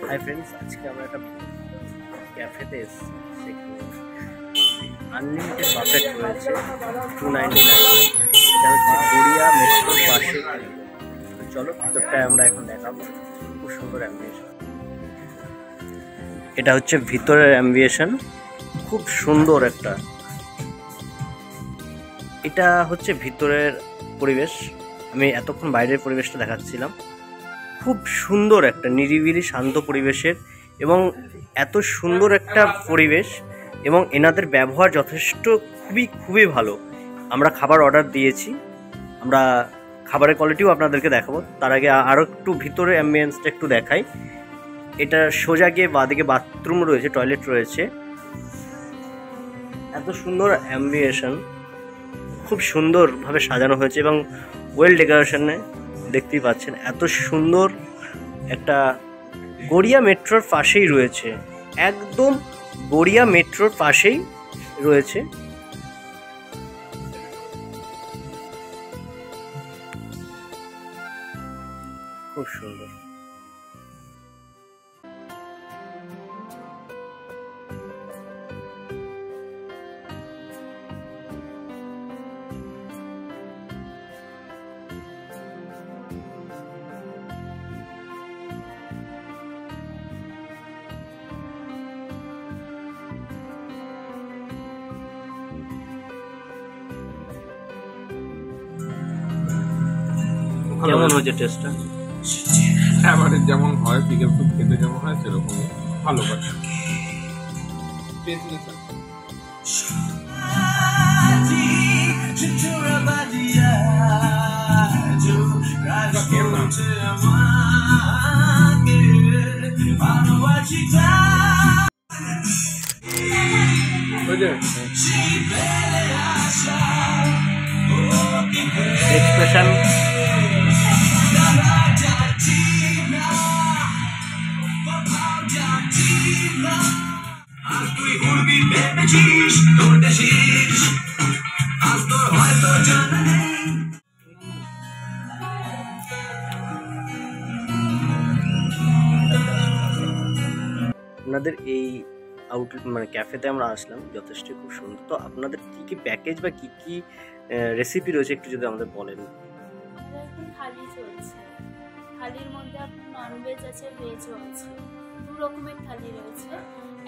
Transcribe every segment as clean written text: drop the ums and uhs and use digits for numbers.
Hi friends, আজকে আমরা একটা ক্যাফেতে এসেছি। সেখানে আনলিমিটেড বাফেট রয়েছে 299। এটা হচ্ছে গড়িয়া মেট্রোর পাশে। তো চলো ভিতরটায় আমরা এখন দেখাবো। খুব সুন্দর অ্যাম্বিয়েশন। এটা হচ্ছে ভিতরের অ্যাম্বিয়েশন, খুব সুন্দর একটা। এটা হচ্ছে ভিতরের পরিবেশ। আমি এতক্ষণ বাইরের পরিবেশটা দেখাচ্ছিলাম। খুব সুন্দর একটা নিরিবিলি শান্ত পরিবেশের, এবং এত সুন্দর একটা পরিবেশ, এবং এনাদের ব্যবহার যথেষ্ট খুবই ভালো। আমরা খাবার অর্ডার দিয়েছি, আমরা খাবারের কোয়ালিটিও আপনাদেরকে দেখাবো। তার আগে আরও একটু ভিতরে অ্যাম্বিয়েন্সটা একটু দেখাই। এটা সোজা গিয়ে বাঁদিকে বাথরুম রয়েছে, টয়লেট রয়েছে। এত সুন্দর অ্যাম্বিয়েশন, খুব সুন্দরভাবে সাজানো হয়েছে এবং ওয়েল ডেকোরেশনে দেখতেই পাচ্ছেন। এত সুন্দর একটা গড়িয়া মেট্রোর পাশেই রয়েছে, একদম গড়িয়া মেট্রোর পাশেই রয়েছে। খুব সুন্দর। কেমন হয়েছে টেস্টটা? আমাদের যেমন হয় বিকেল স্যুপ খেতে যেমন হয় সেরকমই ভালো করে এক্সপ্রেশন আপনাদের এই আউটলেট মানে ক্যাফেতে আমরা আসলাম, যথেষ্ট খুব সুন্দর। তো আপনাদের কি কি প্যাকেজ বা কি কি রেসিপি রয়েছে একটু যদি আমাদের বলেন। আমাদের এখন থালি চলছে। থালির মধ্যে আপনার ননভেজ আছে, ভেজও আছে। দু রকমের থালি রয়েছে।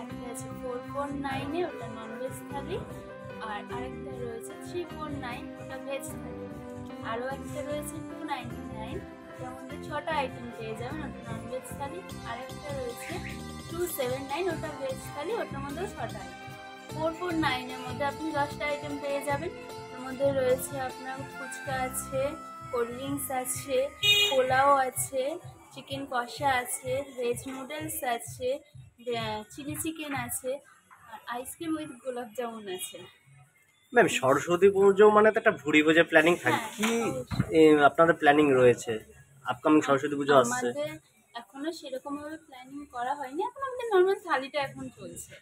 একটা আছে 449-এ, ওটা ননভেজ থালি, আর আরেকটা রয়েছে 349, ওটা ভেজ থালি। আরও একটা রয়েছে 299, ওটার মধ্যে 6টা আইটেম পেয়ে যাবেন, ওটা ননভেজ থালি। আরেকটা রয়েছে 279, ওটা ভেজ থালি, ওটার মধ্যেও 6টা আইটেম। 449-এর মধ্যে আপনি 10টা আইটেম পেয়ে যাবেন। ওর মধ্যে রয়েছে আপনার ফুচকা আছে, কোল্ড ড্রিঙ্কস আছে, পোলাও আছে, চিকেন কষা আছে, ভেজ নুডলস আছে, চিলি চিকেন আছে, আর আইসক্রিম উইথ গোলাপ জামুন আছে। ম্যাম, সরস্বতী পুজো মানে তো একটা ভুড়ি ভোজের প্ল্যানিং থাকে, কি আপনাদের প্ল্যানিং রয়েছে? আপকামিং সরস্বতী পুজো আসছে। আমাদের এখনো সেরকম ভাবে প্ল্যানিং করা হয়নি, এখন আমাদের নর্মাল থালিটা এখন চলছে।